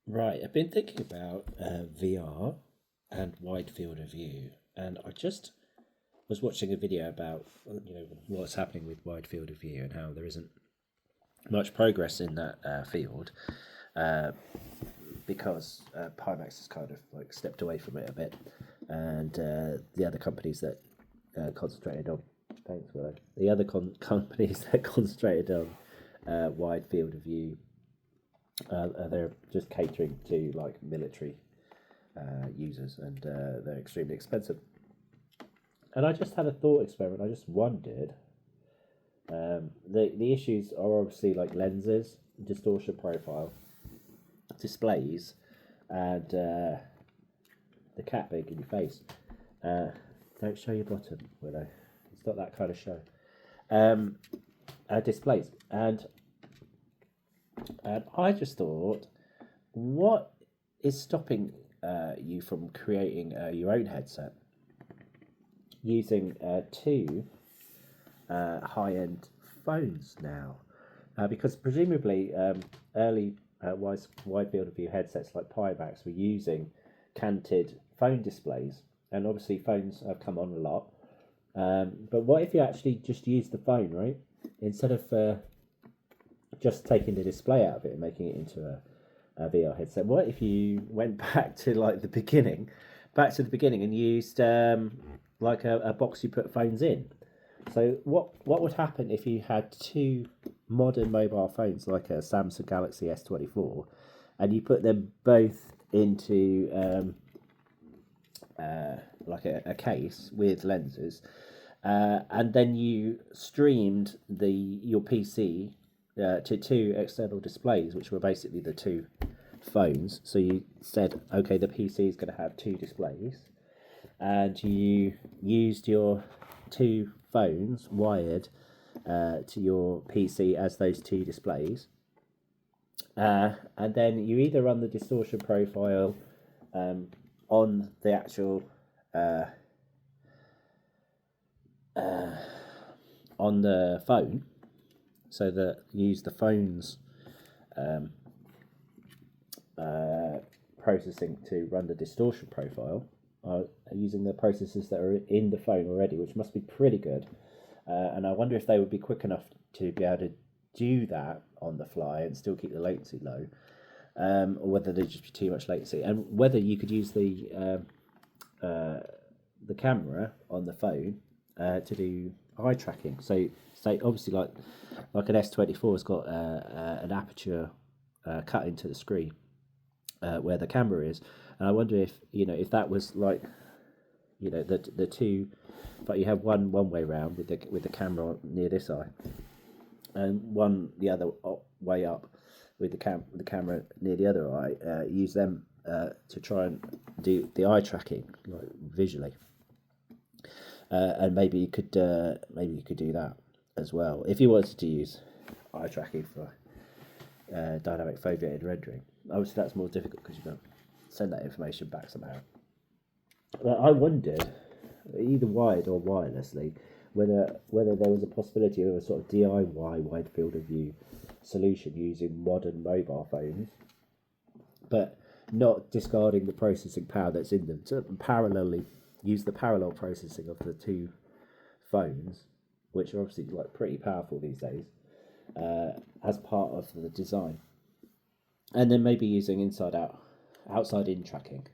Right, I've been thinking about VR and wide field of view, and I just was watching a video about what's happening with wide field of view and how there isn't much progress in that field uh, because Pimax has kind of like stepped away from it a bit, and the other companies that concentrated on thanks Willow, the other companies that concentrated on wide field of view, they're just catering to like military users, and they're extremely expensive. And I just had a thought experiment. I just wondered. The issues are obviously like lenses, distortion profile, displays, and the cat big in your face. Uh, don't show your bottom, Willow. It's not that kind of show. Um, Displays, and I just thought, what is stopping you from creating your own headset using two high-end phones now? Because presumably early wide field of view headsets like Pimax were using canted phone displays, and obviously phones have come on a lot. But what if you actually just use the phone, right? Instead of just taking the display out of it and making it into a VR headset. What if you went back to like back to the beginning, and used like a box you put phones in? So what would happen if you had two modern mobile phones like a Samsung Galaxy S24, and you put them both into like a case with lenses, and then you streamed your PC to two external displays, which were basically the two phones. So you said, okay, the PC is going to have two displays, and you used your two phones wired to your PC as those two displays. And then you either run the distortion profile on the actual on the phone, so that you use the phone's processing to run the distortion profile, using the processors that are in the phone already, which must be pretty good. And I wonder if they would be quick enough to be able to do that on the fly and still keep the latency low, or whether there'd just be too much latency, and whether you could use the camera on the phone to do eye tracking. So, say obviously like an S24 has got an aperture cut into the screen where the camera is, and I wonder if if that was like the two, but you have one way round with the camera near this eye, and one the other way up with the camera near the other eye. Use them to try and do the eye tracking like visually, and maybe you could do that as well if you wanted to use eye tracking for dynamic foveated rendering. Obviously, that's more difficult because you got to send that information back somehow. But I wondered, either wired or wirelessly, whether there was a possibility of a sort of DIY wide field of view solution using modern mobile phones, but not discarding the processing power that's in them, to parallelly use the parallel processing of the two phones, which are obviously like pretty powerful these days, as part of the design, and then maybe using outside in tracking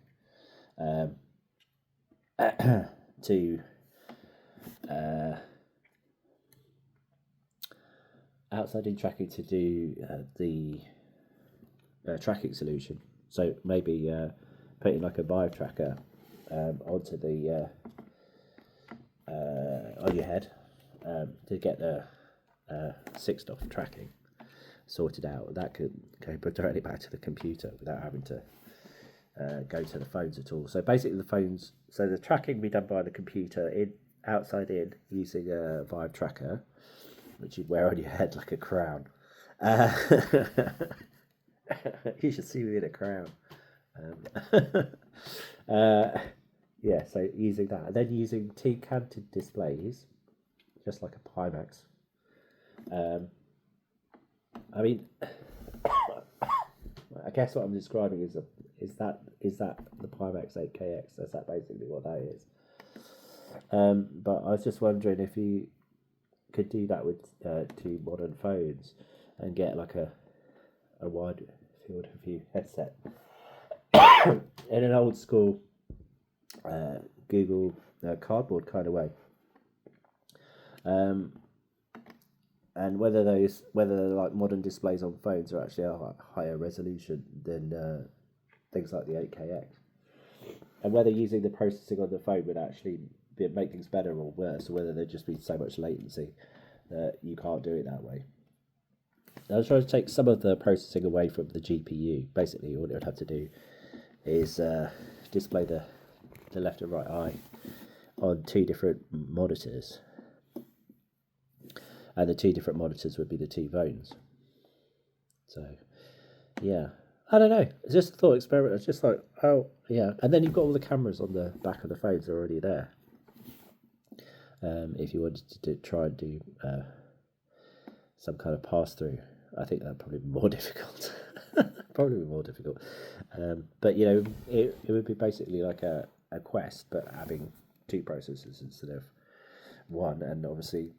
to outside in tracking to do the tracking solution. So maybe putting like a Vive tracker onto the on your head to get the 6 off tracking sorted out. That could go directly back to the computer without having to go to the phones at all. So basically, the tracking be done by the computer outside in using a Vive tracker, which you'd wear on your head like a crown. Uh, you should see me in a crown. Yeah, so using that, and then using T-canted displays, just like a Pimax. I mean, guess what I'm describing is that the Pimax 8KX. That's that basically what that is. But I was just wondering if you could do that with two modern phones and get like a wide field of view headset in an old school Google cardboard kind of way. And whether like modern displays on phones are actually a higher resolution than things like the 8KX, and whether using the processing on the phone would actually make things better or worse, or whether there'd just be so much latency that you can't do it that way. I was trying to take some of the processing away from the GPU. Basically, all it would have to do is display the left and right eye on two different monitors, and the two different monitors would be the two phones. So, yeah, I don't know. It's just a thought experiment. It's just like, oh, yeah. And then you've got all the cameras on the back of the phones already there. If you wanted to try and do some kind of pass-through, I think that'd probably be more difficult. But, you know, it would be basically like a Quest, but having two processors instead of one, and obviously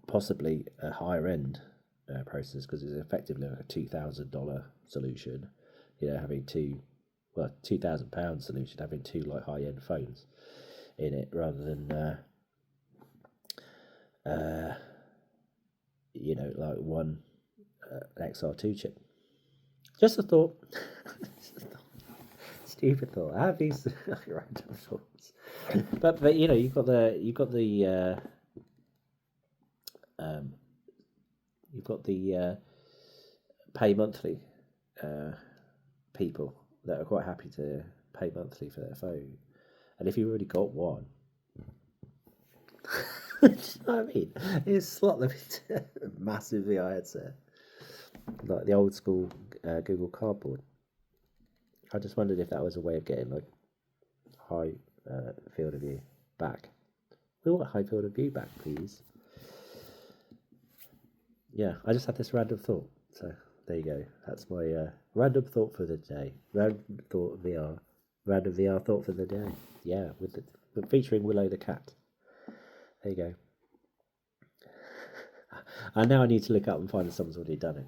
possibly a higher end processor, because it's effectively like a $2,000 solution. You know, having £2,000 solution, having two like high end phones in it, rather than you know, like one XR2 chip. Just a thought. Stupid thought. I have these random thoughts, but you know, you've got the pay monthly people that are quite happy to pay monthly for their phone, and if you've already got one, do you know what I mean? You slot them into a massive VR headset, like the old school Google Cardboard. I just wondered if that was a way of getting like high field of view back. We want high field of view back, please. Yeah, I just had this random thought. So there you go. That's my random thought for the day. Random VR thought for the day. Yeah, with featuring Willow the cat. There you go. And now I need to look up and find that someone's already done it.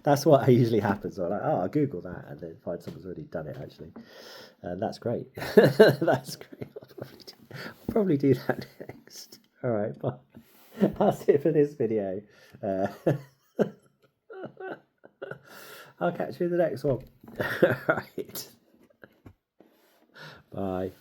That's what usually happens. I'm like, oh, I'll Google that and then find someone's already done it, actually. And that's great. That's great. I'll probably do that next. All right, bye. That's it for this video. I'll catch you in the next one. All right. Bye.